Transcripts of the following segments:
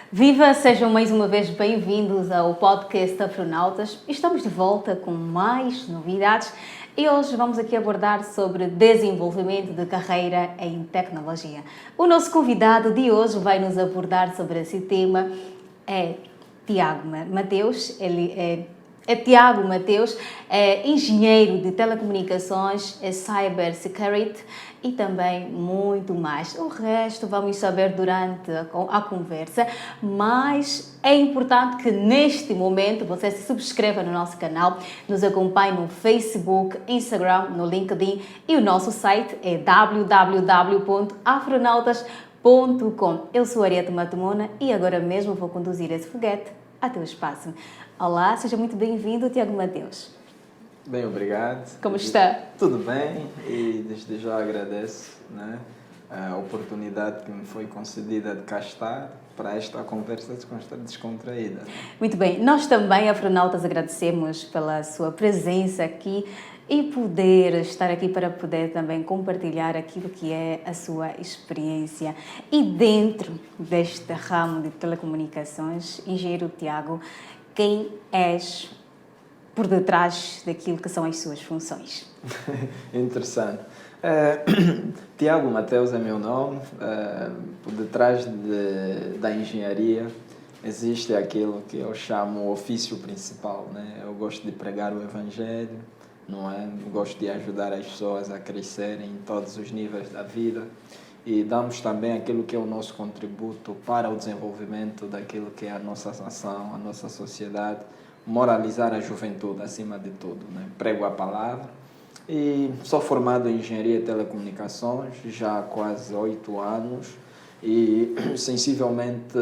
Viva, sejam mais uma vez bem-vindos ao podcast Afronautas. Estamos de volta com mais novidades e hoje vamos aqui abordar sobre desenvolvimento de carreira em tecnologia. O nosso convidado de hoje vai nos abordar sobre esse tema é Tiago Mateus. Ele é Tiago Mateus, é engenheiro de telecomunicações, é cybersecurity e também muito mais. O resto vamos saber durante a conversa, mas é importante que neste momento você se subscreva no nosso canal, nos acompanhe no Facebook, Instagram, no LinkedIn e o nosso site é www.afronautas.com. Eu sou Ariete Matumona e agora mesmo vou conduzir esse foguete até o espaço. Olá, seja muito bem-vindo, Tiago Mateus. Bem, obrigado. Como está? Tudo bem e desde já agradeço, né, a oportunidade que me foi concedida de cá estar para esta conversa descontraída. Muito bem, nós também, Afronautas, agradecemos pela sua presença aqui e poder estar aqui para poder também compartilhar aquilo que é a sua experiência. E dentro deste ramo de telecomunicações, engenheiro Tiago, quem és por detrás daquilo que são as suas funções? Interessante. Tiago Mateus é meu nome. Por detrás da engenharia existe aquilo que eu chamo o ofício principal, né? Eu gosto de pregar o evangelho, não é? Eu gosto de ajudar as pessoas a crescerem em todos os níveis da vida e damos também aquilo que é o nosso contributo para o desenvolvimento daquilo que é a nossa nação, a nossa sociedade, moralizar a juventude acima de tudo, né? Prego a palavra e sou formado em Engenharia e Telecomunicações já há quase 8 anos e sensivelmente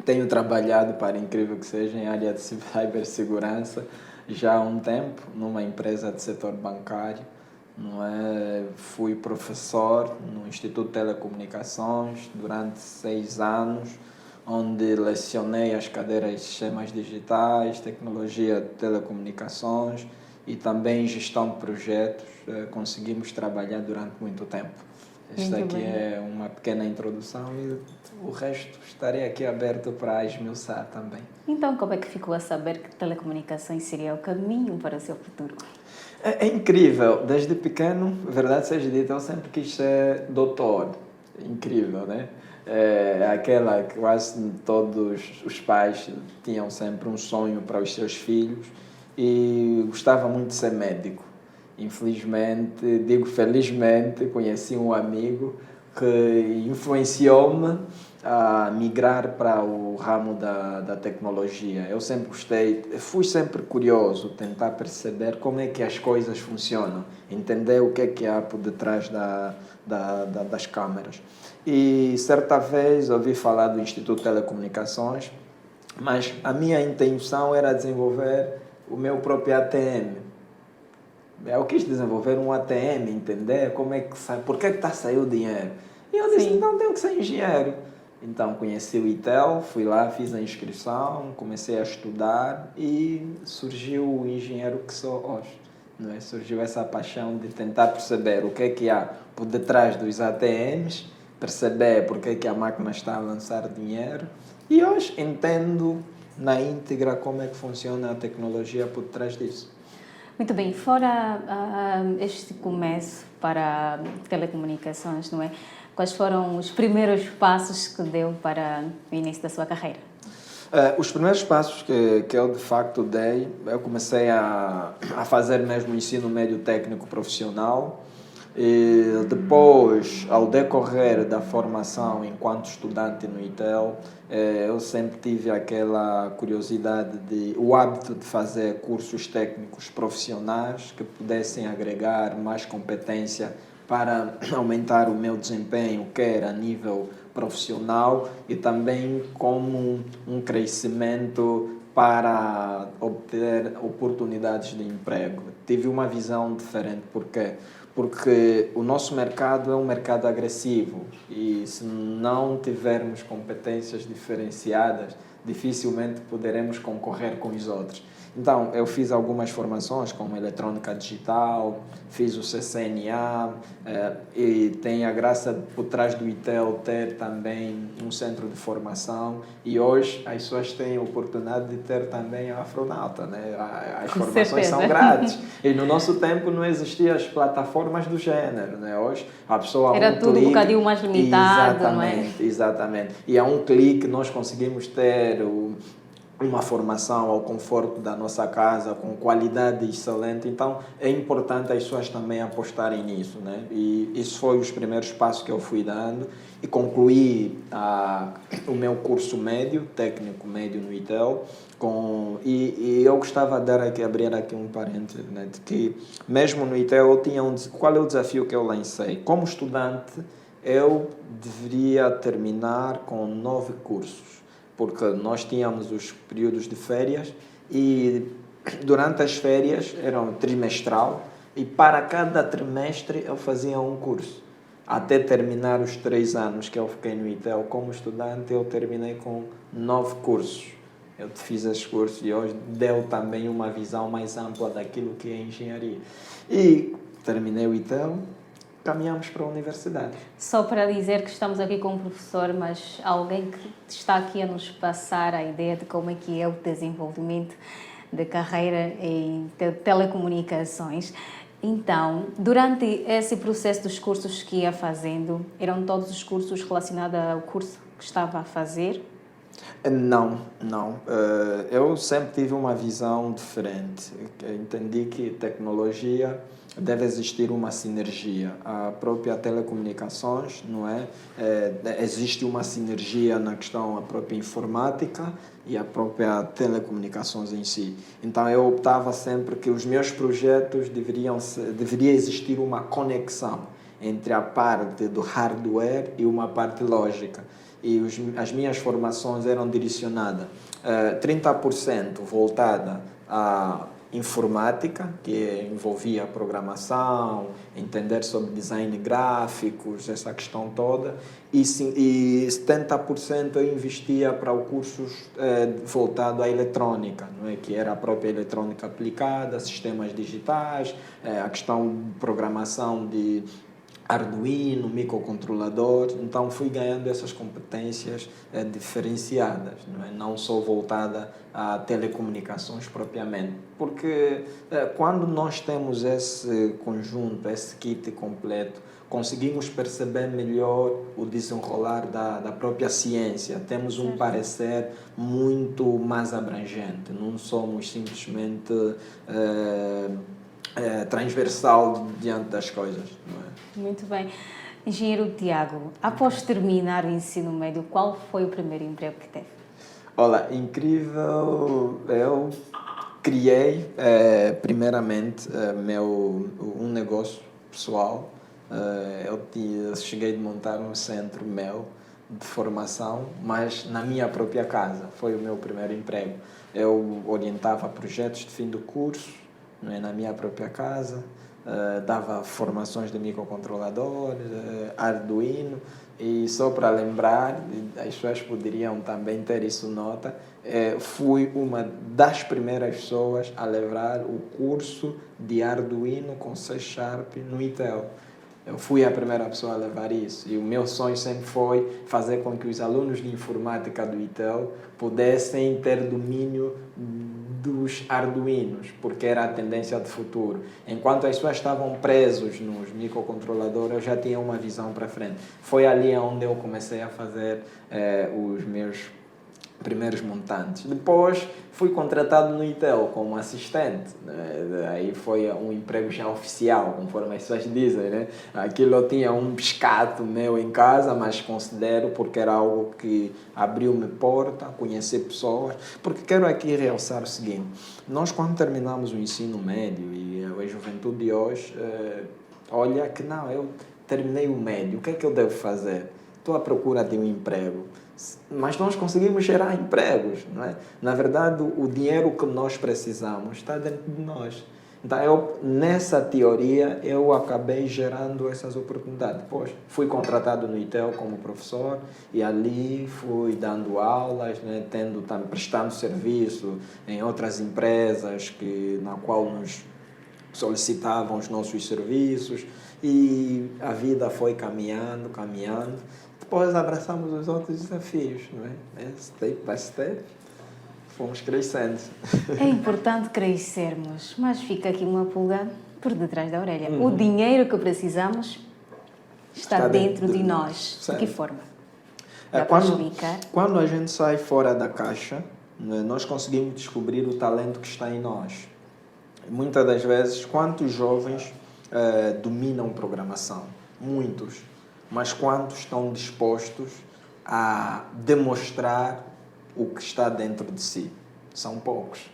tenho trabalhado, para incrível que seja, em área de cibersegurança já há um tempo, numa empresa de setor bancário. Não é? Fui professor no Instituto de Telecomunicações durante 6 anos, onde lecionei as cadeiras de sistemas digitais, tecnologia de telecomunicações e também gestão de projetos. Conseguimos trabalhar durante muito tempo. Esta aqui é uma pequena introdução e o resto estarei aqui aberto para esmiuçar também. Então, como é que ficou a saber que telecomunicações seria o caminho para o seu futuro? É incrível, desde pequeno, verdade seja dita, eu sempre quis ser doutor. Incrível, né? É aquela que quase todos os pais tinham sempre um sonho para os seus filhos e gostava muito de ser médico. Infelizmente, digo felizmente, conheci um amigo que influenciou-me a migrar para o ramo da tecnologia. Eu sempre gostei, fui sempre curioso, tentar perceber como é que as coisas funcionam, entender o que é há por detrás das câmaras. E certa vez ouvi falar do Instituto de Telecomunicações, mas a minha intenção era desenvolver o meu próprio ATM. Eu quis desenvolver um ATM, entender como é que sai, por que está a sair o dinheiro. E eu disse, então tenho que ser engenheiro. Então conheci o ITEL, fui lá, fiz a inscrição, comecei a estudar e surgiu o engenheiro que sou hoje. Não é? Surgiu essa paixão de tentar perceber o que há por detrás dos ATMs, perceber por que a máquina está a lançar dinheiro e hoje entendo na íntegra como é que funciona a tecnologia por detrás disso. Muito bem, fora este começo para telecomunicações, não é? Quais foram os primeiros passos que deu para o início da sua carreira? Os primeiros passos que eu de facto dei, eu comecei a fazer mesmo ensino médio técnico profissional e depois, ao decorrer da formação enquanto estudante no ITEL, eu sempre tive aquela curiosidade, o hábito de fazer cursos técnicos profissionais que pudessem agregar mais competência para aumentar o meu desempenho, quer a nível profissional e também como um crescimento para obter oportunidades de emprego. Tive uma visão diferente, porque porque o nosso mercado é um mercado agressivo e se não tivermos competências diferenciadas, dificilmente poderemos concorrer com os outros. Então, eu fiz algumas formações como eletrônica digital, fiz o CCNA e tem a graça por trás do ITEL ter também um centro de formação e hoje as pessoas têm a oportunidade de ter também a Afronauta, né? As Com formações certeza. são grátis e no nosso tempo não existiam as plataformas do gênero, né? Hoje a pessoa Era tudo um bocadinho mais limitado, não é? Exatamente. E a um clique nós conseguimos ter uma formação ao conforto da nossa casa, com qualidade excelente. Então, é importante as pessoas também apostarem nisso, né? E isso foi os primeiros passos que eu fui dando e concluí o meu curso médio, técnico médio no ITEL, e eu gostava de abrir aqui um parênteses, né? De que mesmo no ITEL eu tinha qual é o desafio que eu lancei? Como estudante, eu deveria terminar com 9 cursos, porque nós tínhamos os períodos de férias e durante as férias eram trimestral e para cada trimestre eu fazia um curso. Até terminar os 3 anos que eu fiquei no ITEL como estudante, eu terminei com 9 cursos. Eu fiz esses cursos e hoje deu também uma visão mais ampla daquilo que é engenharia. E terminei o ITEL, caminhamos para a universidade. Só para dizer que estamos aqui com um professor, mas alguém que está aqui a nos passar a ideia de como é que é o desenvolvimento de carreira em telecomunicações. Então, durante esse processo dos cursos que ia fazendo, eram todos os cursos relacionados ao curso que estava a fazer? Não, não. Eu sempre tive uma visão diferente. Eu entendi que tecnologia deve existir uma sinergia. A própria telecomunicações, não é? Existe uma sinergia na questão da própria informática e a própria telecomunicações em si. Então eu optava sempre que os meus projetos deveria existir uma conexão entre a parte do hardware e uma parte lógica. E as minhas formações eram direcionadas 30% voltada à informática, que envolvia programação, entender sobre design gráficos, essa questão toda, e 70% eu investia para o curso voltado à eletrônica, não é? Que era a própria eletrônica aplicada, sistemas digitais, a questão de programação de Arduino, microcontrolador, então fui ganhando essas competências diferenciadas, não só voltada a telecomunicações propriamente, porque quando nós temos esse conjunto, esse kit completo, conseguimos perceber melhor o desenrolar da própria ciência, temos um parecer muito mais abrangente, não somos simplesmente transversal diante das coisas, não é? Muito bem. Engenheiro Tiago, após terminar o ensino médio, qual foi o primeiro emprego que teve? Olha, incrível, eu criei primeiramente um negócio pessoal. Eu cheguei a montar um centro meu de formação, mas na minha própria casa. Foi o meu primeiro emprego. Eu orientava projetos de fim de curso, não é, na minha própria casa. Dava formações de microcontrolador, Arduino, e só para lembrar, as pessoas poderiam também ter isso nota, fui uma das primeiras pessoas a levar o curso de Arduino com C# no ITEL. Eu fui a primeira pessoa a levar isso e o meu sonho sempre foi fazer com que os alunos de informática do ITEL pudessem ter domínio dos Arduinos, porque era a tendência de futuro. Enquanto as pessoas estavam presos nos microcontroladores, eu já tinha uma visão para frente. Foi ali onde eu comecei a fazer os meus primeiros montantes. Depois fui contratado no ITEL como assistente, né? Aí foi um emprego já oficial, conforme as pessoas dizem, né? Aquilo eu tinha um pescado meu em casa, mas considero porque era algo que abriu-me porta a conhecer pessoas, porque quero aqui realçar o seguinte: nós quando terminamos o ensino médio e a juventude de hoje olha que não, eu terminei o médio, o que é que eu devo fazer? Estou à procura de um emprego. Mas nós conseguimos gerar empregos, não é? Na verdade, o dinheiro que nós precisamos está dentro de nós. Então, nessa teoria, eu acabei gerando essas oportunidades. Depois, fui contratado no ITEL como professor e ali fui dando aulas, né, prestando serviço em outras empresas na qual nos solicitavam os nossos serviços e a vida foi caminhando, caminhando. Depois abraçamos os outros desafios, não é? Step by step, fomos crescendo. É importante crescermos, mas fica aqui uma pulga por detrás da orelha. O dinheiro que precisamos está dentro de nós. Certo. De que forma? Dá para explicar? Quando a gente sai fora da caixa, nós conseguimos descobrir o talento que está em nós. Muitas das vezes, quantos jovens dominam programação? Muitos. Mas quantos estão dispostos a demonstrar o que está dentro de si? São poucos.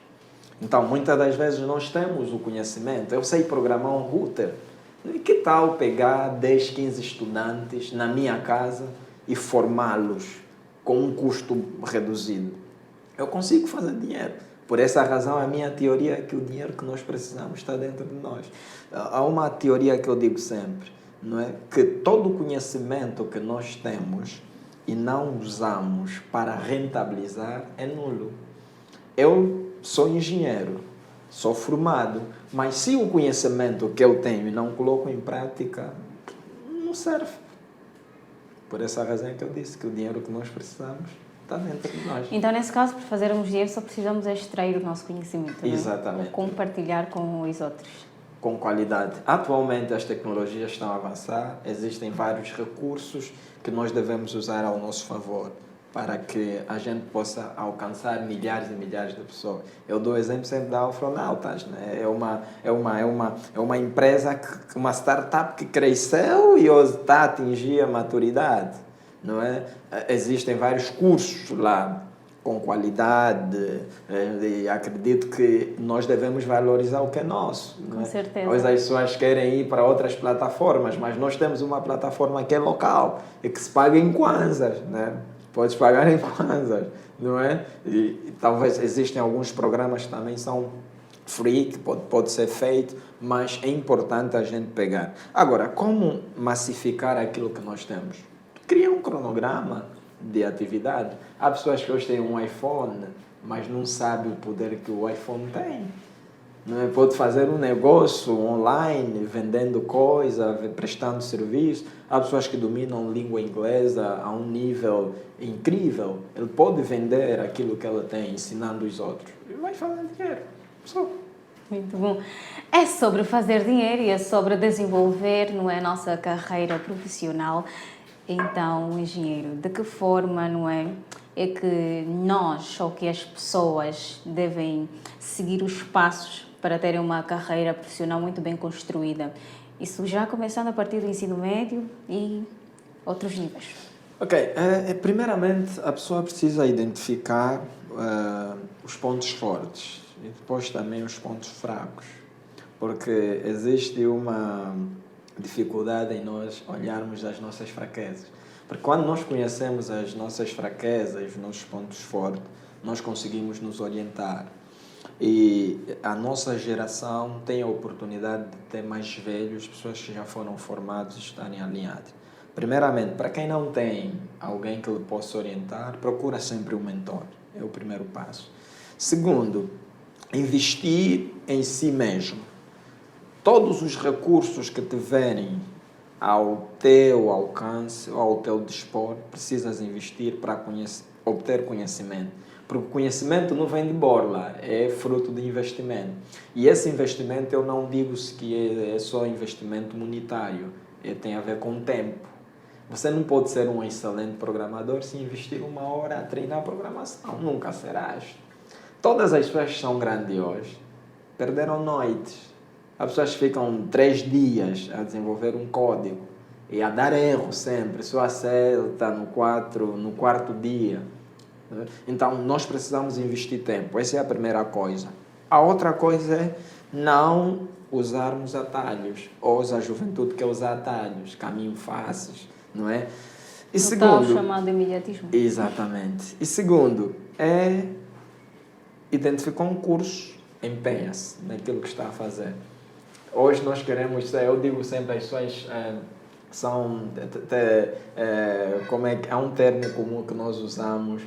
Então, muitas das vezes nós temos o conhecimento. Eu sei programar um router. E que tal pegar 10, 15 estudantes na minha casa e formá-los com um custo reduzido? Eu consigo fazer dinheiro. Por essa razão, a minha teoria é que o dinheiro que nós precisamos está dentro de nós. Há uma teoria que eu digo sempre, não é? Que todo o conhecimento que nós temos e não usamos para rentabilizar é nulo. Eu sou engenheiro, sou formado, mas se o conhecimento que eu tenho e não coloco em prática, não serve. Por essa razão é que eu disse que o dinheiro que nós precisamos está dentro de nós. Então, nesse caso, para fazermos dinheiro, só precisamos extrair o nosso conhecimento. Exatamente. Ou compartilhar com os outros. Com qualidade. Atualmente as tecnologias estão a avançar, existem vários recursos que nós devemos usar ao nosso favor para que a gente possa alcançar milhares e milhares de pessoas. Eu dou o exemplo sempre da Afronautas, né? É uma empresa, uma startup que cresceu e hoje está a atingir a maturidade, não é? Existem vários cursos lá com qualidade, e acredito que nós devemos valorizar o que é nosso. Não é? Com certeza. Hoje as pessoas querem ir para outras plataformas, mas nós temos uma plataforma que é local e que se paga em kwanzas, né? Podes pagar em kwanzas, não é? E talvez existem alguns programas que também são free, que pode ser feito, mas é importante a gente pegar. Agora, como massificar aquilo que nós temos? Cria um cronograma de atividade. Há pessoas que hoje têm um iPhone, mas não sabem o poder que o iPhone tem. Não é? Pode fazer um negócio online, vendendo coisa, prestando serviço. Há pessoas que dominam língua inglesa a um nível incrível. Ele pode vender aquilo que ela tem, ensinando os outros. E vai fazer dinheiro. Só. Muito bom. É sobre fazer dinheiro e é sobre desenvolver, não é, a nossa carreira profissional. Então, engenheiro, de que forma, não é que nós ou que as pessoas devem seguir os passos para terem uma carreira profissional muito bem construída? Isso já começando a partir do ensino médio e outros níveis. Ok. Primeiramente, a pessoa precisa identificar os pontos fortes e depois também os pontos fracos, porque existe uma dificuldade em nós olharmos as nossas fraquezas. Porque quando nós conhecemos as nossas fraquezas, os nossos pontos fortes, nós conseguimos nos orientar. E a nossa geração tem a oportunidade de ter mais velhos, pessoas que já foram formados e estarem alinhados. Primeiramente, para quem não tem alguém que lhe possa orientar, procura sempre um mentor. É o primeiro passo. Segundo, investir em si mesmo. Todos os recursos que tiverem ao teu alcance ou ao teu dispor, precisas investir para obter conhecimento. Porque o conhecimento não vem de borla, é fruto de investimento. E esse investimento eu não digo que é só investimento monetário, tem a ver com tempo. Você não pode ser um excelente programador se investir 1 hora a treinar programação, nunca serás. Todas as pessoas que são grandiosas perderam noites. As pessoas ficam 3 dias a desenvolver um código e a dar erro sempre, só acerta no quarto dia. Então, nós precisamos investir tempo. Essa é a primeira coisa. A outra coisa é não usarmos atalhos. Hoje a juventude quer usar atalhos, caminhos fáceis, não é? E segundo, chamado imediatismo. Exatamente. E segundo, é identificar um curso empenha-se naquilo que está a fazer. Hoje nós queremos ser, eu digo sempre, as pessoas são, como é que, há um termo comum que nós usamos,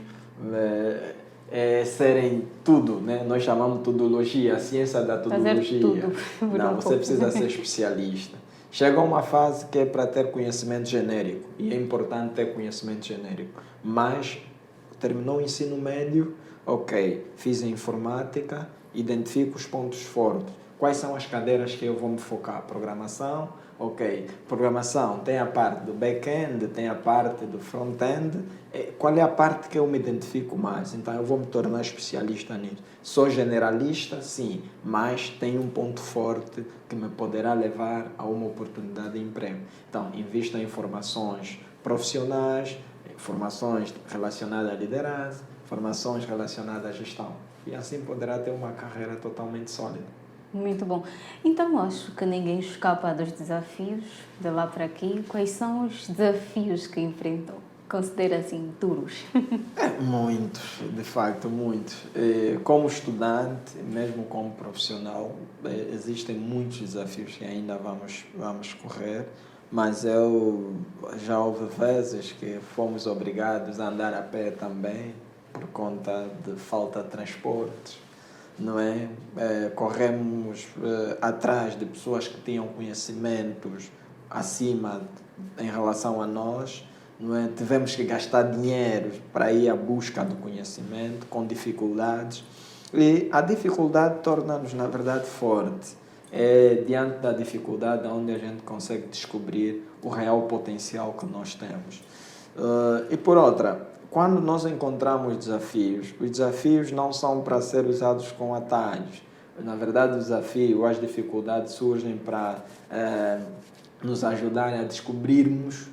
é serem tudo, né? Nós chamamos de tudologia, a ciência da tudologia. Tudo. Não, você precisa ser especialista. Chega uma fase que é para ter conhecimento genérico, e é importante ter conhecimento genérico, mas terminou o ensino médio, ok, fiz a informática, identifico os pontos fortes. Quais são as cadeiras que eu vou me focar? Programação, ok. Programação tem a parte do back-end, tem a parte do front-end. Qual é a parte que eu me identifico mais? Então eu vou me tornar especialista nisso. Sou generalista, sim, mas tenho um ponto forte que me poderá levar a uma oportunidade de emprego. Então, invista em formações profissionais, formações relacionadas à liderança, formações relacionadas à gestão. E assim poderá ter uma carreira totalmente sólida. Muito bom. Então, acho que ninguém escapa dos desafios de lá para aqui. Quais são os desafios que enfrentou? Considera assim duros? Muitos, de facto, muitos. Como estudante, mesmo como profissional, existem muitos desafios que ainda vamos correr, mas já houve vezes que fomos obrigados a andar a pé também, por conta de falta de transportes, não é? Corremos atrás de pessoas que tinham conhecimentos acima em relação a nós, não é? Tivemos que gastar dinheiro para ir à busca do conhecimento, com dificuldades, e a dificuldade torna-nos, na verdade, forte. É diante da dificuldade onde a gente consegue descobrir o real potencial que nós temos. E por outra, quando nós encontramos desafios, os desafios não são para ser usados com atalhos. Na verdade, o desafio, as dificuldades surgem para nos ajudarem a descobrirmos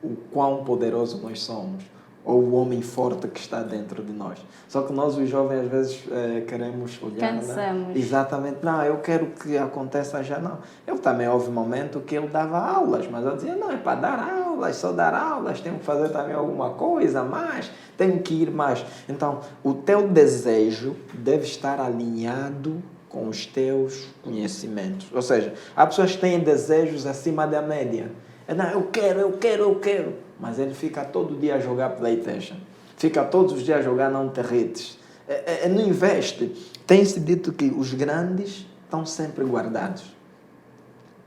o quão poderoso nós somos, ou o homem forte que está dentro de nós. Só que nós, os jovens, às vezes queremos olhar... Cansamos. Né? Exatamente. Não, eu quero que aconteça já, não. Eu também houve um momento que eu dava aulas, mas eu dizia, não, é para dar aulas, só dar aulas, tenho que fazer também alguma coisa mais, tenho que ir mais. Então, o teu desejo deve estar alinhado com os teus conhecimentos. Ou seja, há pessoas que têm desejos acima da média. Não, eu quero. Mas ele fica todo dia a jogar PlayStation. Fica todos os dias a jogar não territes. Não investe. Tem-se dito que os grandes estão sempre guardados.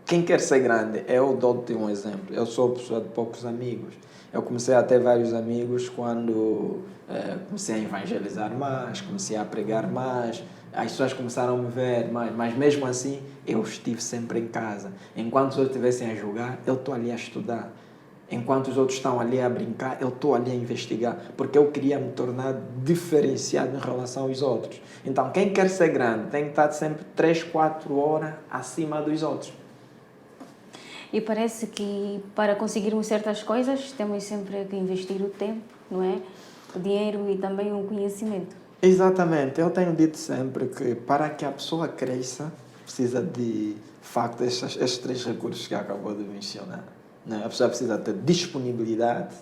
Quem quer ser grande, eu dou-te um exemplo. Eu sou pessoa de poucos amigos. Eu comecei a ter vários amigos quando comecei a evangelizar mais, comecei a pregar mais. As pessoas começaram a me ver mais, mas mesmo assim eu estive sempre em casa. Enquanto os outros estivessem a jogar, eu estou ali a estudar. Enquanto os outros estão ali a brincar, eu estou ali a investigar, porque eu queria me tornar diferenciado em relação aos outros. Então, quem quer ser grande tem que estar sempre 3, 4 horas acima dos outros. E parece que para conseguirmos certas coisas temos sempre que investir o tempo, não é? O dinheiro e também o conhecimento. Exatamente. Eu tenho dito sempre que para que a pessoa cresça, precisa de facto estes 3 recursos que acabou de mencionar. Né? A pessoa precisa ter disponibilidade,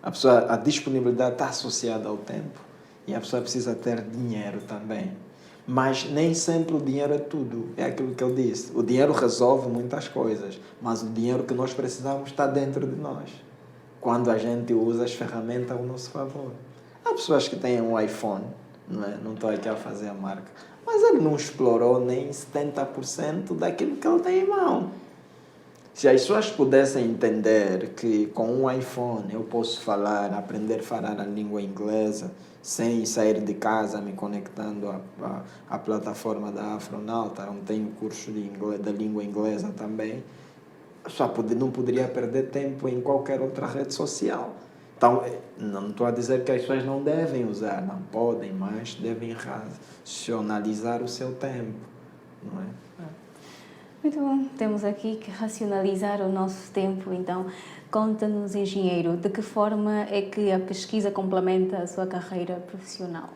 a disponibilidade está associada ao tempo, e a pessoa precisa ter dinheiro também. Mas nem sempre o dinheiro é tudo, é aquilo que eu disse. O dinheiro resolve muitas coisas, mas o dinheiro que nós precisamos está dentro de nós, quando a gente usa as ferramentas ao nosso favor. Há pessoas que têm um iPhone, não estou aqui a fazer a marca, mas ele não explorou nem 70% daquilo que ele tem em mão. Se as pessoas pudessem entender que com um iPhone eu posso aprender a falar a língua inglesa, sem sair de casa, me conectando à plataforma da Afronauta, onde tenho curso da língua inglesa também, só não poderia perder tempo em qualquer outra rede social. Então, não estou a dizer que as pessoas não devem usar, não podem, mas devem racionalizar o seu tempo, não é? Muito bom, temos aqui que racionalizar o nosso tempo, então conta-nos, engenheiro, de que forma é que a pesquisa complementa a sua carreira profissional?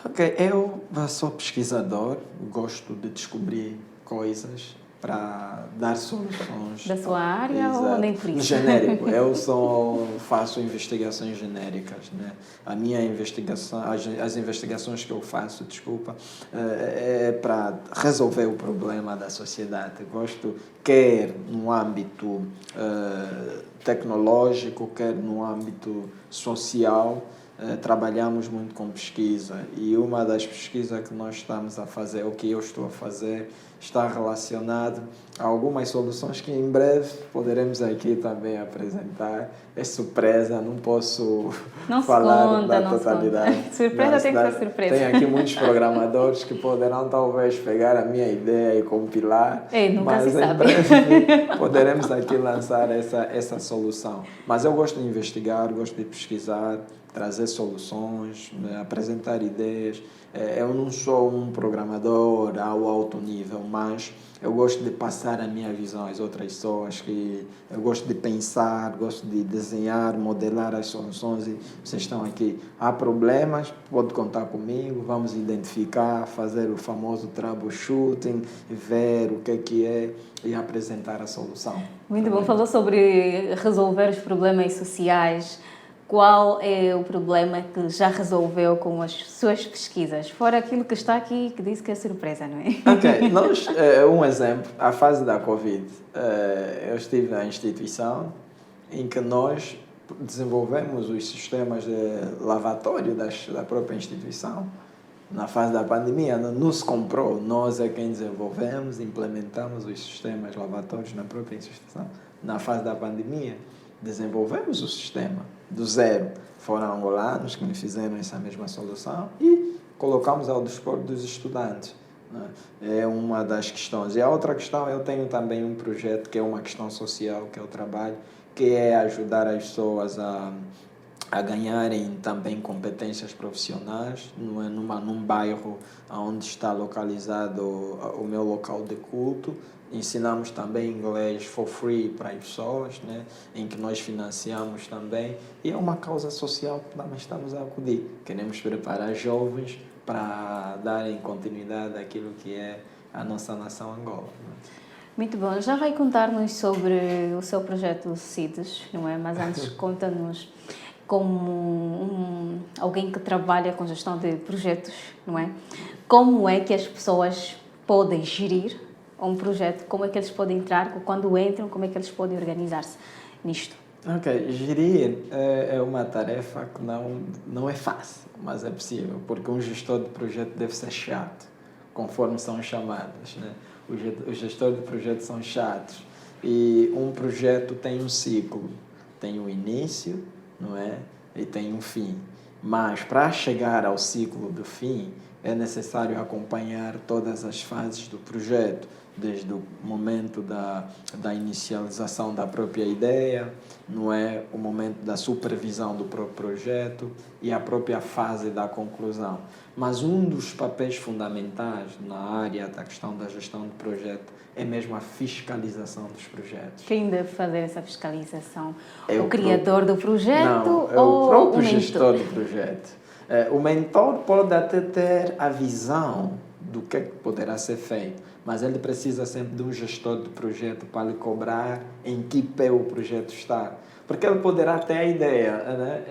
Ok, eu sou pesquisador, gosto de descobrir coisas, para dar soluções. Da sua área Exato. ou nem por isso? Genérico. Eu faço investigações genéricas, né? A minha investigação, as investigações que eu faço, desculpa, é para resolver o problema da sociedade. Eu gosto, quer no âmbito tecnológico, quer no âmbito social. Trabalhamos muito com pesquisa e uma das pesquisas que nós estamos a fazer, o que eu estou a fazer, está relacionado a algumas soluções que em breve poderemos aqui também apresentar. É surpresa, não posso falar da totalidade. Surpresa tem que ser surpresa. Tem aqui muitos programadores que poderão talvez pegar a minha ideia e compilar, nunca mas se em sabe. breve poderemos aqui lançar essa solução. Mas eu gosto de investigar, gosto de pesquisar, trazer soluções, né, apresentar ideias. Eu não sou um programador ao alto nível, mas eu gosto de passar a minha visão às outras pessoas, que eu gosto de pensar, gosto de desenhar, modelar as soluções e vocês estão aqui. Há problemas, pode contar comigo, vamos identificar, fazer o famoso troubleshooting, ver o que é e apresentar a solução. Muito bom, falou sobre resolver os problemas sociais. Qual é o problema que já resolveu com as suas pesquisas? Fora aquilo que está aqui, que disse que é surpresa, não é? Ok, um exemplo, a fase da Covid. Eu estive na instituição em que nós desenvolvemos os sistemas de lavatório da própria instituição. Na fase da pandemia, não nos comprou, nós é quem desenvolvemos, implementamos os sistemas lavatórios na própria instituição. Na fase da pandemia, desenvolvemos o sistema do zero. Foram angolanos que me fizeram essa mesma solução e colocamos ao dispor dos estudantes. É uma das questões. E a outra questão, eu tenho também um projeto que é uma questão social, que é o trabalho, que é ajudar as pessoas a ganharem também competências profissionais num bairro onde está localizado o meu local de culto. Ensinamos também inglês for free para as pessoas, né? Em que nós financiamos também. E é uma causa social que também estamos a acudir. Queremos preparar jovens para darem continuidade àquilo que é a nossa nação Angola. Né? Muito bom. Já vai contar-nos sobre o seu projeto CIDES, não é? Mas antes conta-nos como alguém que trabalha com gestão de projetos, não é? Como é que as pessoas podem gerir um projeto? Como é que eles podem entrar? Quando entram, como é que eles podem organizar-se nisto? Ok, gerir é uma tarefa que não é fácil, mas é possível, porque um gestor de projeto deve ser chato, conforme são chamados, né? Os gestores de projetos são chatos e um projeto tem um ciclo, tem um início, não é? E tem um fim. Mas para chegar ao ciclo do fim, é necessário acompanhar todas as fases do projeto, desde o momento da inicialização da própria ideia, não é? O momento da supervisão do próprio projeto e a própria fase da conclusão. Mas um dos papéis fundamentais na área da questão da gestão de projeto é mesmo a fiscalização dos projetos. Quem deve fazer essa fiscalização? É o criador do projeto Não, é ou o próprio o mentor? gestor do projeto. O mentor pode até ter a visão do que poderá ser feito, mas ele precisa sempre de um gestor do projeto para lhe cobrar em que pé o projeto está. Porque ele poderá ter a ideia, né?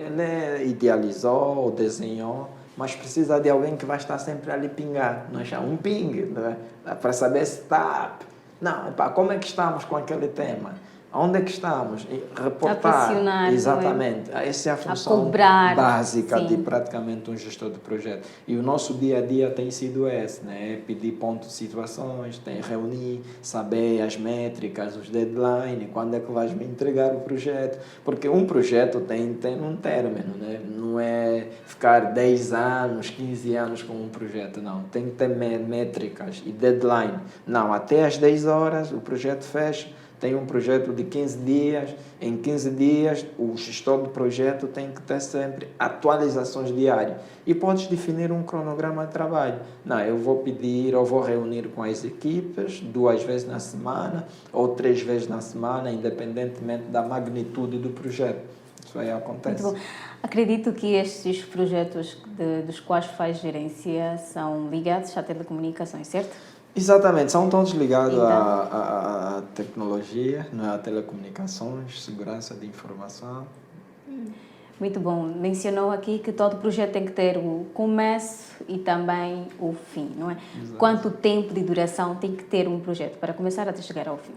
Ele idealizou ou desenhou, mas precisa de alguém que vai estar sempre ali pingar. Nós chamamos um ping, né? Para saber se está... Não, como é que estamos com aquele tema? Onde é que estamos? Reportar. Exatamente. Essa é a função básica de praticamente um gestor de projeto. E o nosso dia a dia tem sido esse, né? Pedir ponto de situações, reunir, saber as métricas, os deadlines, quando é que vais me entregar o projeto. Porque um projeto tem um término, né? Não é ficar 10 anos, 15 anos com um projeto, não. Tem que ter métricas e deadline. Não, até às 10 horas o projeto fecha. Tem um projeto de 15 dias, em 15 dias o gestor do projeto tem que ter sempre atualizações diárias. E podes definir um cronograma de trabalho. Não, eu vou pedir ou vou reunir com as equipes 2 vezes na semana ou 3 vezes na semana, independentemente da magnitude do projeto. Isso aí acontece. Muito bom. Acredito que estes projetos dos quais faz gerência são ligados à telecomunicações, certo? Exatamente, são todos ligados Então, à tecnologia, não é? A telecomunicações, segurança de informação. muito bom. Mencionou aqui que todo projeto tem que ter o começo e também o fim, não é? Exato. Quanto tempo de duração tem que ter um projeto para começar até chegar ao fim?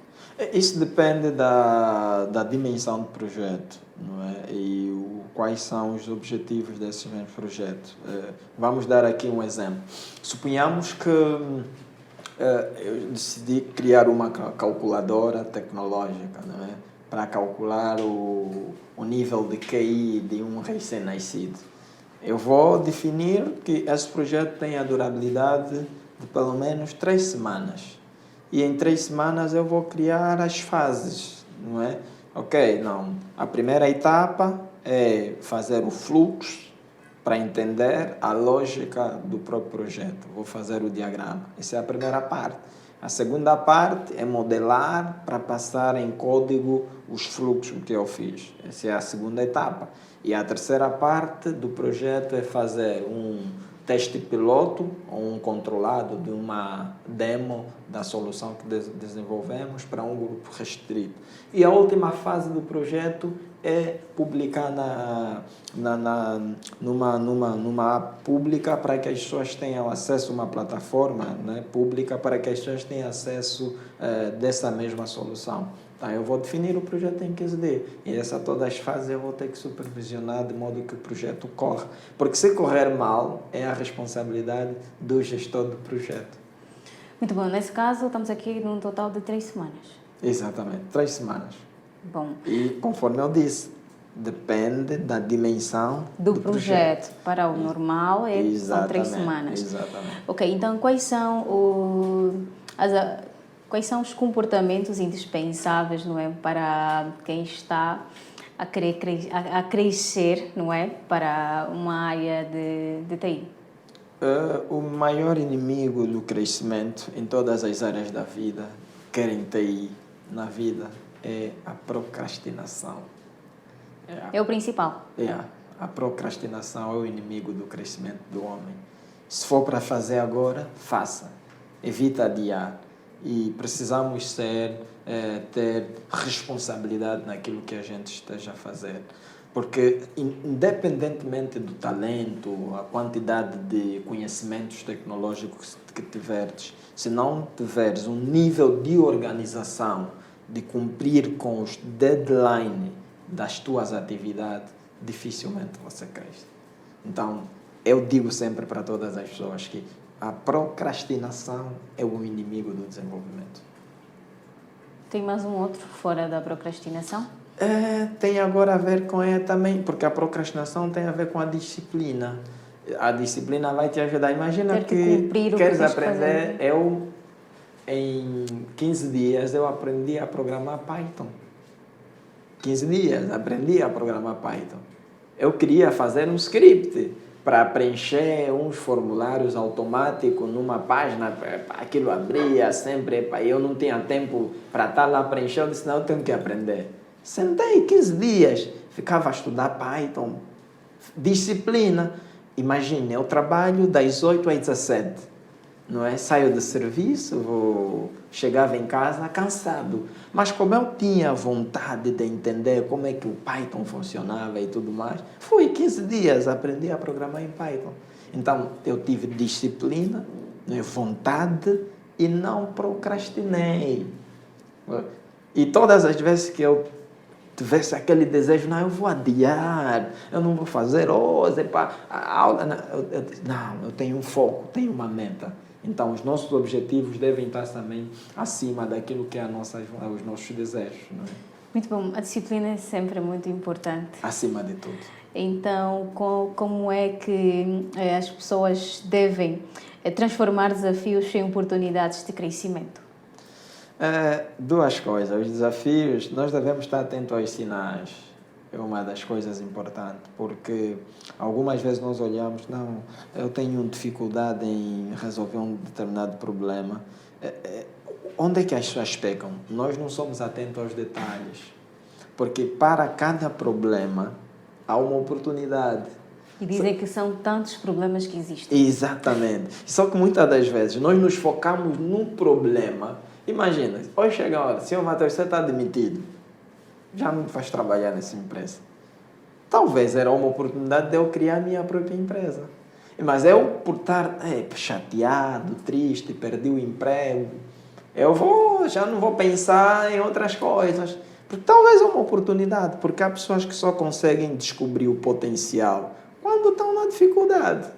Isso depende da dimensão do projeto, não é? E quais são os objetivos desse mesmo projeto. Vamos dar aqui um exemplo. Suponhamos que eu decidi criar uma calculadora tecnológica, não é? Para calcular o nível de QI de um recém-nascido. Eu vou definir que esse projeto tem a durabilidade de pelo menos 3 semanas. E em 3 semanas eu vou criar as fases, não é? Ok, não. A primeira etapa é fazer o fluxo para entender a lógica do próprio projeto. Vou fazer o diagrama. Essa é a primeira parte. A segunda parte é modelar para passar em código os fluxos que eu fiz. Essa é a segunda etapa. E a terceira parte do projeto é fazer um teste piloto ou um controlado de uma demo da solução que desenvolvemos para um grupo restrito. E a última fase do projeto é publicar numa app pública para que as pessoas tenham acesso a uma plataforma, né, pública para que as pessoas tenham acesso dessa mesma solução. Então, eu vou definir o projeto em 15 dias e todas as fases eu vou ter que supervisionar de modo que o projeto corra. Porque se correr mal, é a responsabilidade do gestor do projeto. Muito bom. Nesse caso, estamos aqui num total de 3 semanas. Exatamente, 3 semanas. Bom. E, conforme eu disse, depende da dimensão do projeto. Para o normal, são 3 semanas. Exatamente. Ok, então quais são os comportamentos indispensáveis, não é, para quem está a querer a crescer, não é, para uma área de TI? O maior inimigo do crescimento em todas as áreas da vida, quer em TI, na vida, é a procrastinação. É o principal. A procrastinação é o inimigo do crescimento do homem. Se for para fazer agora, faça. Evita adiar. E precisamos ter responsabilidade naquilo que a gente esteja a fazer. Porque, independentemente do talento, a quantidade de conhecimentos tecnológicos que tiveres, se não tiveres um nível de organização, de cumprir com os deadlines das tuas atividades, dificilmente você cresce. Então, eu digo sempre para todas as pessoas que a procrastinação é o inimigo do desenvolvimento. Tem mais um outro fora da procrastinação? Tem agora a ver com também, porque a procrastinação tem a ver com a disciplina. A disciplina vai te ajudar. Imagina que queres aprender. Eu, em 15 dias, eu aprendi a programar Python. 15 dias, aprendi a programar Python. Eu queria fazer um script para preencher uns formulários automáticos numa página, aquilo abria sempre, eu não tinha tempo para estar lá preenchendo, eu disse, não, eu tenho que aprender. Sentei 15 dias, ficava a estudar Python, disciplina. Imagine, eu trabalho das 8 às 17, não é? Saio do serviço, chegava em casa cansado. Mas como eu tinha vontade de entender como é que o Python funcionava e tudo mais, fui 15 dias, aprendi a programar em Python. Então, eu tive disciplina, vontade e não procrastinei. E todas as vezes que eu tivesse aquele desejo, não, eu vou adiar, eu não vou fazer hoje, a aula. Não, eu tenho um foco, tenho uma meta. Então, os nossos objetivos devem estar também acima daquilo que é os nossos desejos. Não é? Muito bom. A disciplina é sempre muito importante. Acima de tudo. Então, como é que as pessoas devem transformar desafios em oportunidades de crescimento? Duas coisas. Os desafios, nós devemos estar atentos aos sinais. É uma das coisas importantes, porque algumas vezes nós olhamos, não, eu tenho dificuldade em resolver um determinado problema. Onde é que as pessoas pecam? Nós não somos atentos aos detalhes, porque para cada problema há uma oportunidade. E dizem que são tantos problemas que existem. Exatamente. Só que muitas das vezes nós nos focamos num problema. Imagina, hoje chega a hora, senhor Matheus, você está demitido. Já não faz trabalhar nessa empresa. Talvez era uma oportunidade de eu criar a minha própria empresa. Mas eu, por estar chateado, triste, perdi o emprego, já não vou pensar em outras coisas. Porque talvez é uma oportunidade, porque há pessoas que só conseguem descobrir o potencial quando estão na dificuldade.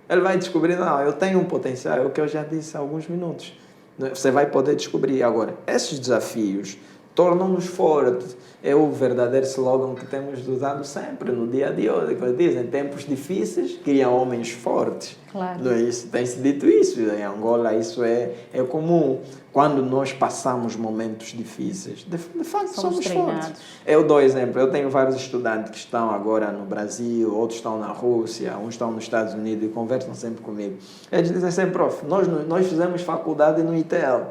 Ele vai descobrir, não, eu tenho um potencial, é o que eu já disse há alguns minutos. Você vai poder descobrir. Agora, esses desafios tornam-nos fortes. É o verdadeiro slogan que temos usado sempre no dia a dia. Que dizem, tempos difíceis criam homens fortes. Claro. Não é isso? Tem-se dito isso. Em Angola isso é comum. Quando nós passamos momentos difíceis, de facto somos fortes. Eu dou exemplo. Eu tenho vários estudantes que estão agora no Brasil, outros estão na Rússia, uns estão nos Estados Unidos e conversam sempre comigo. Eles dizem sempre, prof, nós fizemos faculdade no ITL.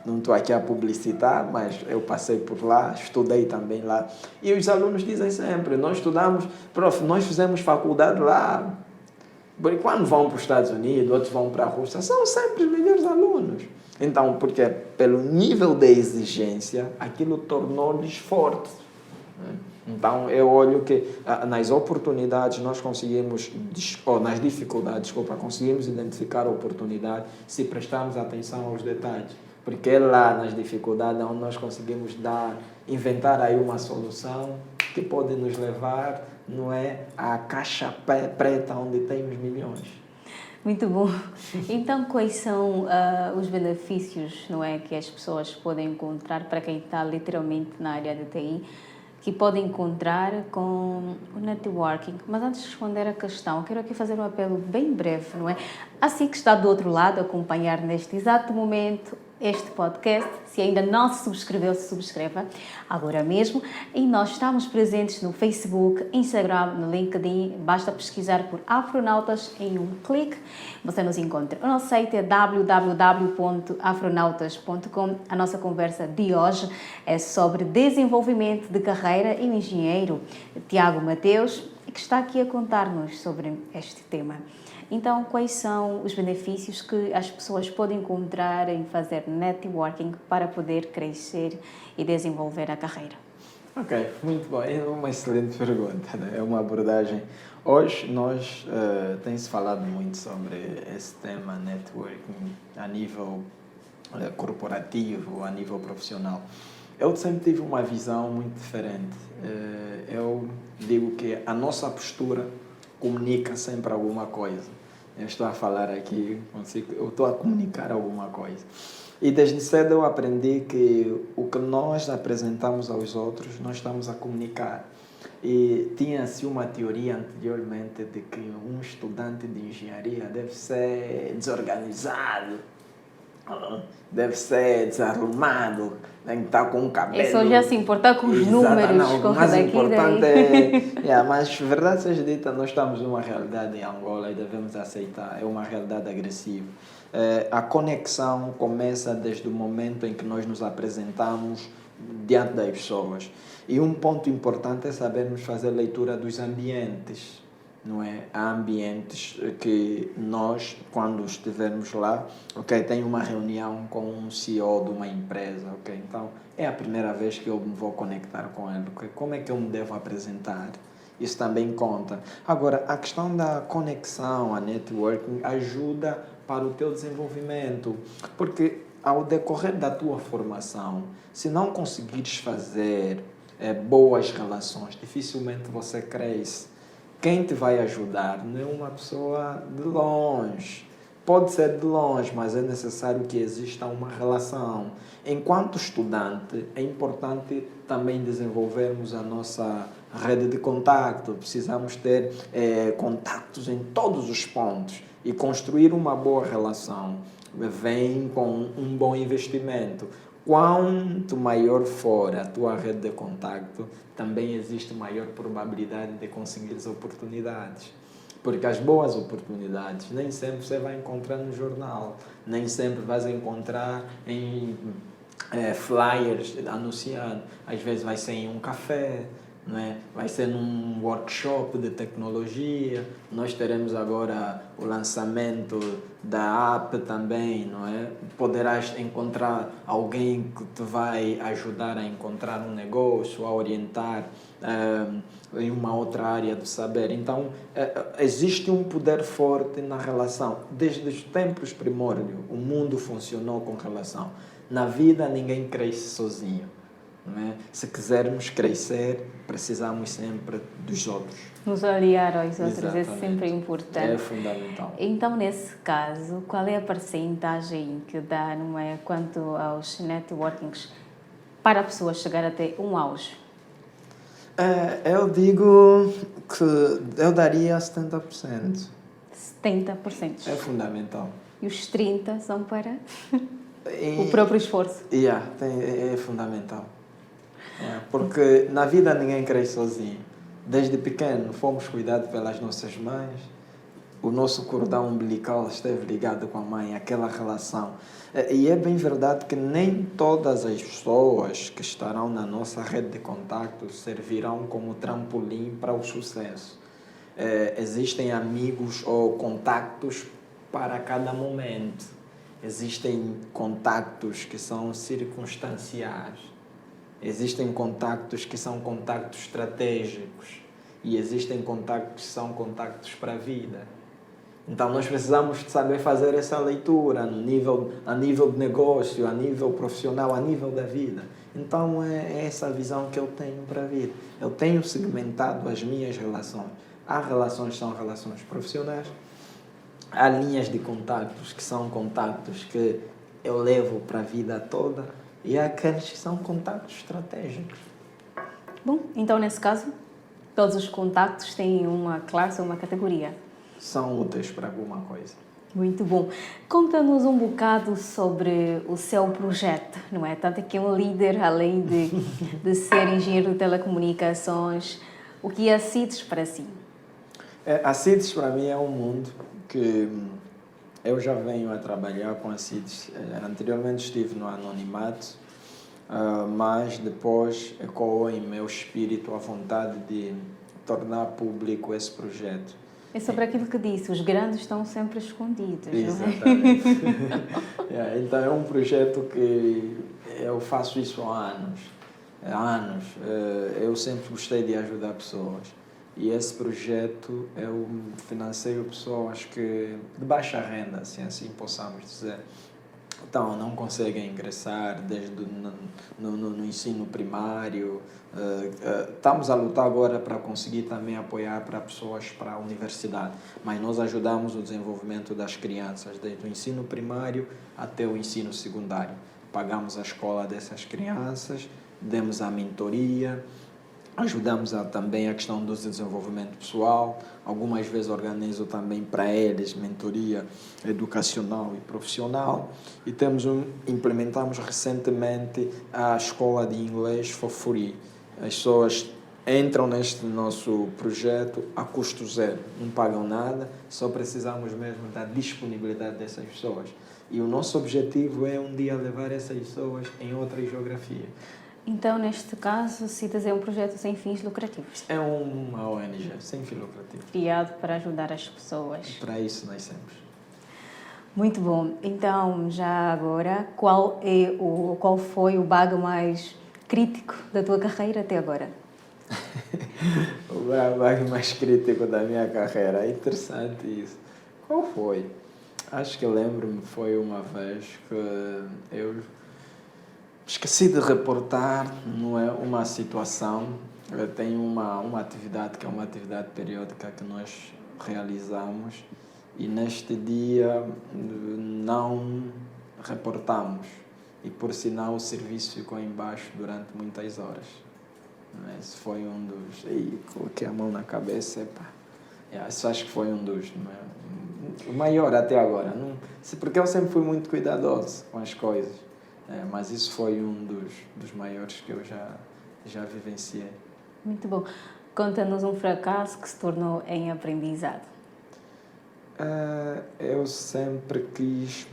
Não estou aqui a publicitar, mas eu passei por lá, estudei também lá. E os alunos dizem sempre, nós estudamos, prof, nós fizemos faculdade lá. Porque quando vão para os Estados Unidos, outros vão para a Rússia, são sempre os melhores alunos. Então, porque pelo nível de exigência, aquilo tornou-lhes fortes. Então, eu olho que nas oportunidades nós conseguimos, ou nas dificuldades, desculpa, conseguimos identificar a oportunidade se prestarmos atenção aos detalhes. Porque é lá nas dificuldades onde nós conseguimos inventar aí uma solução que pode nos levar, não é, à caixa preta onde tem os milhões. Muito bom. Então, quais são os benefícios, não é, que as pessoas podem encontrar para quem está literalmente na área de TI, que podem encontrar com o networking? Mas antes de responder a questão, quero aqui fazer um apelo bem breve, não é? Assim que está do outro lado, a acompanhar neste exato momento este podcast, se ainda não se subscreveu, se subscreva agora mesmo. E nós estamos presentes no Facebook, Instagram, no LinkedIn. Basta pesquisar por Afronautas em um clique, você nos encontra. O nosso site é www.afronautas.com. A nossa conversa de hoje é sobre desenvolvimento de carreira e o engenheiro Tiago Mateus, que está aqui a contar-nos sobre este tema. Então, quais são os benefícios que as pessoas podem encontrar em fazer networking para poder crescer e desenvolver a carreira? Ok, muito bom. É uma excelente pergunta, né? É uma abordagem. Hoje tem-se falado muito sobre esse tema networking a nível corporativo, a nível profissional. Eu sempre tive uma visão muito diferente. Eu digo que a nossa postura comunica sempre alguma coisa. Eu estou a falar aqui, eu estou a comunicar alguma coisa. E desde cedo eu aprendi que o que nós apresentamos aos outros, nós estamos a comunicar. E tinha-se uma teoria anteriormente de que um estudante de engenharia deve ser desorganizado, deve ser desarrumado, tem que estar com um cabelo... É só já se importar com os números. Não, o mais importante é... Mas, verdade seja dita, nós estamos numa realidade em Angola e devemos aceitar, é uma realidade agressiva. A conexão começa desde o momento em que nós nos apresentamos diante das pessoas. E um ponto importante é sabermos fazer leitura dos ambientes. Não é? Há ambientes que nós, quando estivermos lá, tem uma reunião com um CEO de uma empresa, então é a primeira vez que eu me vou conectar com ele, como é que eu me devo apresentar? Isso também conta. Agora, a questão da conexão, a networking, ajuda para o teu desenvolvimento, porque ao decorrer da tua formação, se não conseguires fazer boas relações, dificilmente você cresce. Quem te vai ajudar não é uma pessoa de longe. Pode ser de longe, mas é necessário que exista uma relação. Enquanto estudante, é importante também desenvolvermos a nossa rede de contacto. Precisamos ter contactos em todos os pontos e construir uma boa relação. Vem com um bom investimento. Quanto maior for a tua rede de contacto, também existe maior probabilidade de conseguir oportunidades. Porque as boas oportunidades nem sempre você vai encontrar no jornal, nem sempre vais encontrar em flyers anunciando. Às vezes vai ser em um café, não é? Vai ser num workshop de tecnologia, nós teremos agora o lançamento da app também, não é? Poderás encontrar alguém que te vai ajudar a encontrar um negócio, a orientar em uma outra área do saber. Então, existe um poder forte na relação. Desde os tempos primórdios, o mundo funcionou com relação. Na vida, ninguém cresce sozinho. Não é? Se quisermos crescer, precisamos sempre dos outros. Nos aliar aos outros. Exatamente. É sempre importante. É fundamental. Então, nesse caso, qual é a percentagem que dá, não é, quanto aos networkings para a pessoa chegar até um auge? Eu digo que eu daria 70%. 70%. É fundamental. E os 30% são para o próprio esforço. É fundamental. Porque na vida ninguém cresce sozinho. Desde pequeno fomos cuidados pelas nossas mães. O nosso cordão umbilical esteve ligado com a mãe, aquela relação. E é bem verdade que nem todas as pessoas que estarão na nossa rede de contactos servirão como trampolim para o sucesso. Existem amigos ou contactos para cada momento. Existem contactos que são circunstanciais. Existem contactos que são contactos estratégicos. E existem contactos que são contactos para a vida. Então, nós precisamos de saber fazer essa leitura a nível de negócio, a nível profissional, a nível da vida. Então, é essa visão que eu tenho para a vida. Eu tenho segmentado as minhas relações. Há relações que são relações profissionais. Há linhas de contactos que são contactos que eu levo para a vida toda. E há aqueles que são contactos estratégicos. Bom, então, nesse caso, todos os contactos têm uma classe ou uma categoria. São úteis para alguma coisa. Muito bom. Conta-nos um bocado sobre o seu projeto, não é? Tanto que é um líder, além de ser engenheiro de telecomunicações. O que é a CITES para si? A CITES para mim é um mundo que eu já venho a trabalhar com a CITES. Anteriormente estive no anonimato, mas depois ecoou em meu espírito a vontade de tornar público esse projeto. É sobre aquilo que disse, os grandes estão sempre escondidos. Exatamente. Não é? Então é um projeto que eu faço isso há anos. Eu sempre gostei de ajudar pessoas. E esse projeto eu financio pessoas que de baixa renda, assim possamos dizer. Então, não conseguem ingressar desde no ensino primário. Estamos a lutar agora para conseguir também apoiar para pessoas para a universidade. Mas nós ajudamos o desenvolvimento das crianças, desde o ensino primário até o ensino secundário. Pagamos a escola dessas crianças, demos a mentoria, ajudamos também a questão do desenvolvimento pessoal. Algumas vezes organizo também para eles mentoria educacional e profissional. E implementamos recentemente a escola de inglês for free. As pessoas entram neste nosso projeto a custo zero, não pagam nada, só precisamos mesmo da disponibilidade dessas pessoas. E o nosso objetivo é um dia levar essas pessoas em outra geografia. Então, neste caso, CITES é um projeto sem fins lucrativos. É uma ONG sem fins lucrativos. Criado para ajudar as pessoas. Para isso nascemos. Muito bom. Então, já agora, qual foi o bug mais crítico da tua carreira até agora? O bug mais crítico da minha carreira. É interessante isso. Qual foi? Acho que eu lembro-me, foi uma vez que eu esqueci de reportar, não é, uma situação. Eu tenho uma atividade que é uma atividade periódica que nós realizamos e neste dia não reportamos e por sinal o serviço ficou em baixo durante muitas horas. Esse foi um dos... coloquei a mão na cabeça, isso acho que foi um dos... o maior até agora. Porque eu sempre fui muito cuidadoso com as coisas. Mas isso foi um dos maiores que eu já vivenciei. Muito bom. Conta-nos um fracasso que se tornou em aprendizado. Eu sempre quis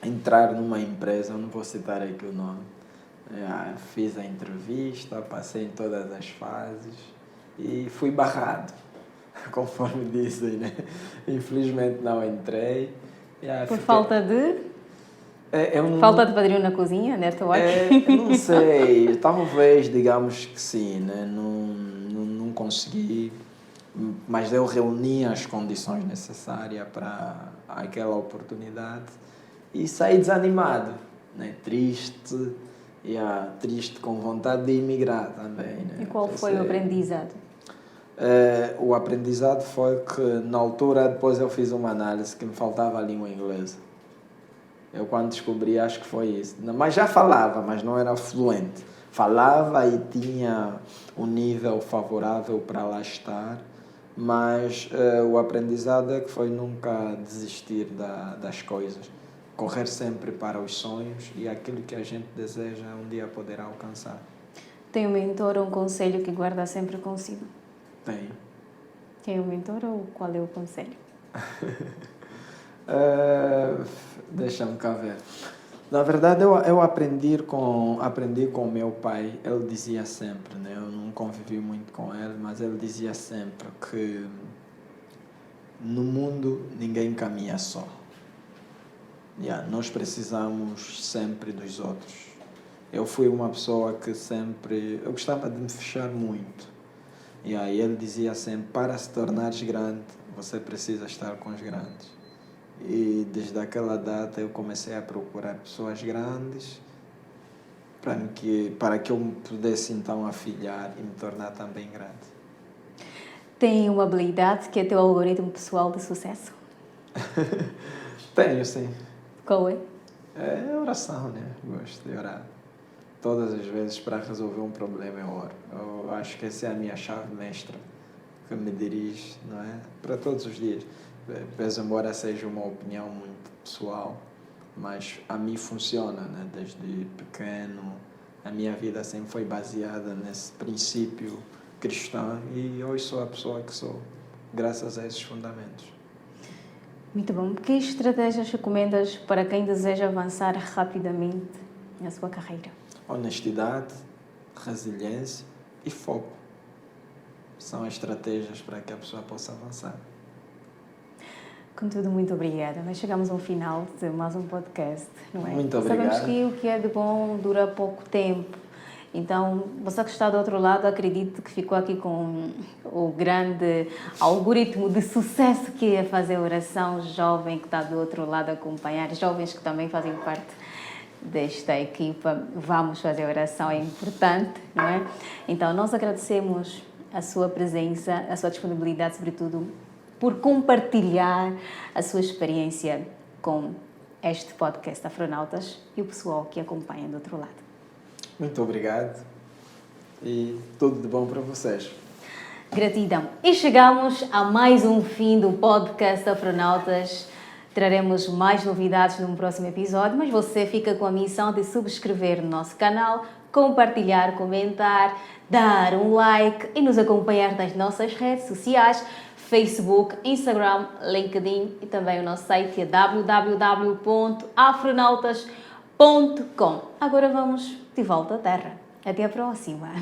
entrar numa empresa, eu não vou citar aqui o nome, Fiz a entrevista, passei em todas as fases e fui barrado, conforme dizem, né? Infelizmente não entrei. Por falta de? Eu não, Falta de padrinho na cozinha, network? não sei, talvez, digamos que sim, né? Não consegui, mas eu reuni as condições necessárias para aquela oportunidade e saí desanimado, né? Triste, triste, com vontade de emigrar também. Né? E qual foi o aprendizado? O aprendizado foi que, na altura, depois eu fiz uma análise que me faltava a língua inglesa. Eu, quando descobri, acho que foi isso. Mas já falava, mas não era fluente. Falava e tinha um nível favorável para lá estar, mas o aprendizado é que foi nunca desistir das coisas. Correr sempre para os sonhos e aquilo que a gente deseja um dia poder alcançar. Tem um mentor ou um conselho que guarda sempre consigo? Tem. Tem um mentor ou qual é o conselho? Deixa-me cá ver. Na verdade, eu aprendi com o meu pai. Ele dizia sempre, né? Eu não convivi muito com ele, mas ele dizia sempre que no mundo ninguém caminha só. Nós precisamos sempre dos outros. Eu fui uma pessoa que sempre... Eu gostava de me fechar muito. E ele dizia sempre, para se tornares grande, você precisa estar com os grandes. E desde aquela data eu comecei a procurar pessoas grandes para que eu me pudesse então afilhar e me tornar também grande. Tem uma habilidade que é teu algoritmo pessoal de sucesso? Tenho, sim. Qual é? É oração, né? Gosto de orar. Todas as vezes para resolver um problema eu oro. Eu acho que essa é a minha chave mestra que me dirige, não é? Para todos os dias. Pese embora seja uma opinião muito pessoal, mas a mim funciona, né? Desde pequeno, a minha vida sempre foi baseada nesse princípio cristão e hoje sou a pessoa que sou, graças a esses fundamentos. Muito bom. Que estratégias recomendas para quem deseja avançar rapidamente na sua carreira? Honestidade, resiliência e foco. São as estratégias para que a pessoa possa avançar. Contudo, muito obrigada. Nós chegamos ao final de mais um podcast, não é? Muito obrigado. Sabemos que o que é de bom dura pouco tempo. Então, você que está do outro lado, acredito que ficou aqui com o grande algoritmo de sucesso que é fazer oração. Jovem que está do outro lado a acompanhar, jovens que também fazem parte desta equipa, vamos fazer oração, é importante, não é? Então, nós agradecemos a sua presença, a sua disponibilidade, sobretudo, por compartilhar a sua experiência com este podcast Afronautas e o pessoal que acompanha do outro lado. Muito obrigado e tudo de bom para vocês. Gratidão. E chegamos a mais um fim do podcast Afronautas. Traremos mais novidades num próximo episódio, mas você fica com a missão de subscrever no nosso canal, compartilhar, comentar, dar um like e nos acompanhar nas nossas redes sociais, Facebook, Instagram, LinkedIn e também o nosso site é www.afronautas.com. Agora vamos de volta à Terra. Até a próxima!